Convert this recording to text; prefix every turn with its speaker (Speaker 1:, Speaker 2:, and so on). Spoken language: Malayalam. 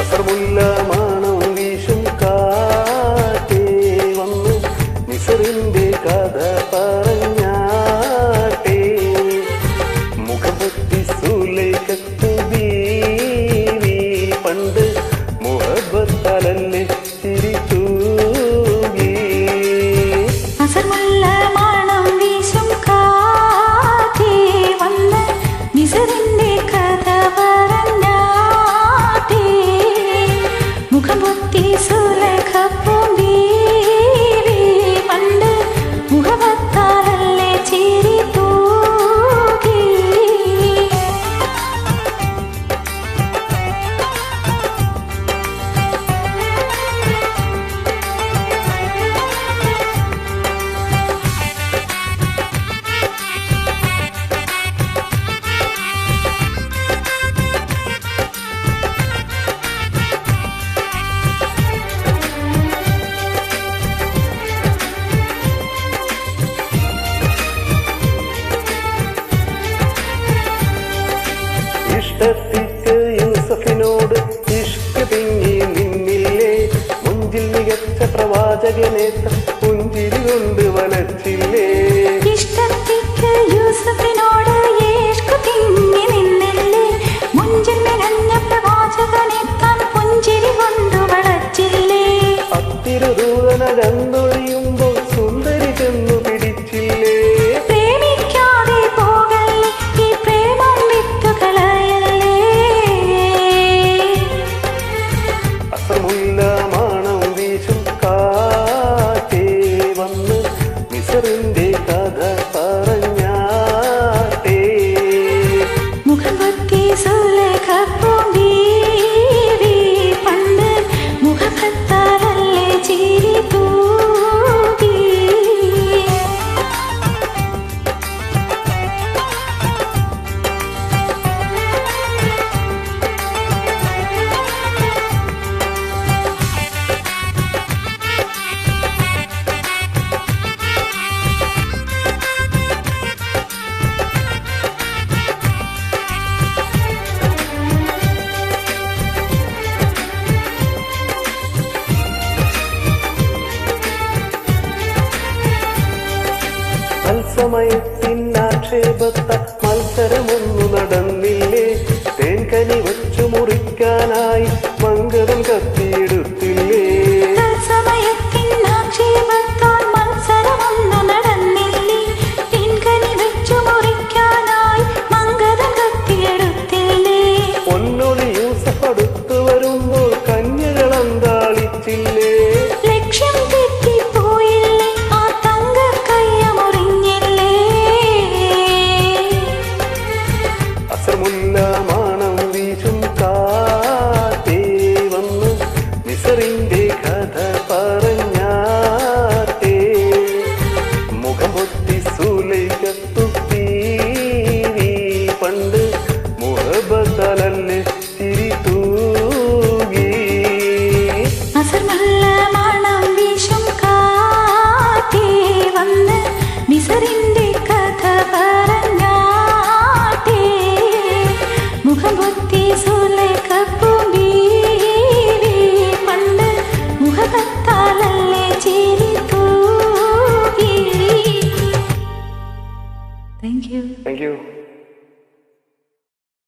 Speaker 1: അസർമുല്ല മാണം വീശും കാറ്റേ വന്നു മിസറിന്റെ കഥ പറഞ്ഞാട്ടേ മുഖപത്തി സുലൈഖത്തു ബീവി പണ്ട് മുഹബത്താലല്ലേ ചിരിച്ചു ഇഷ്ടത്തിക്ക് യൂസഫിനോട് ഇഷ്ക് തിങ്ങി നിന്നില്ലേ മുഞ്ചിൽ മികച്ച പ്രവാചകനെ പുഞ്ചിരി കൊണ്ട് വലച്ചില്ലേ
Speaker 2: ഇഷ്ടത്തിക്ക് യൂസഫിനോട് ഇഷ്ക് തിങ്ങി നിന്നില്ലേ മുഞ്ചിൽ മികച്ച പ്രവാചകനെ പുഞ്ചിരി കൊണ്ട് വലച്ചില്ലേ
Speaker 1: അത്തിരുദൂതന കണ്ടൊഴിയുമ്പോൾ സുന്ദരി ചെന്നു പിടിച്ചില്ലേ
Speaker 2: പ്രേമിക്കാതെ പോകല്ലേ ഈ പ്രേമം വിട്ടുകളയല്ലേ
Speaker 1: അസർമുല്ല മാണം വീശും കാറ്റേ വന്ന് മിസറിന്റെ കഥ പറഞ്ഞാട്ടേ
Speaker 2: മുഖപത്തി സുലൈഖത്തു ബീവി പണ്ട് മുഹബത്താലല്ലേ ചിരി തൂകി
Speaker 1: തത്സമയത്തിനാക്ഷേപത്ത മത്സരമൊന്നു നടന്നില്ലേ തേൻകനി വച്ചു മുറിക്കാനായി മങ്കതം കത്തിയെടുത്തില്ലേ
Speaker 2: തത്സമയത്തിനാക്ഷേപത്താൽ മത്സരമൊന്നു നടന്നില്ലേ തേൻകനി വച്ചു മുറിക്കാനായി മങ്കതം കത്തിയെടുത്തില്ലേ
Speaker 1: പൊന്നൊളി യൂസഫ് അടുത്തു വരുമ്പോൾ കന്യകളന്താളിച്ചില്ലേ
Speaker 2: ലക്ഷ്യം തെറ്റിപ്പോയില്ലേ ആ തങ്ക കയ്യ മുറിഞ്ഞില്ലേ
Speaker 1: അസർമുല്ല മാണം വീശും കാറ്റേ വന്നു മിസറിന്റെ കഥ പറഞ്ഞാട്ടേ മുഖം പൊത്തി സുലൈഖത്തു ബീവി പണ്ട് മുഹബത്താലല്ലേ ചിരി തൂകി
Speaker 2: അസർമുല്ല മാണം വീശും കാറ്റേ വന്ന് മിസറിന്റെ കഥ പറഞ്ഞാട്ടേ മുഖം പൊത്തി സുലൈഖത്തു ബീവി പണ്ട് മുഹബത്താലല്ലേ ചിരി തൂകി. Thank you.
Speaker 1: Thank you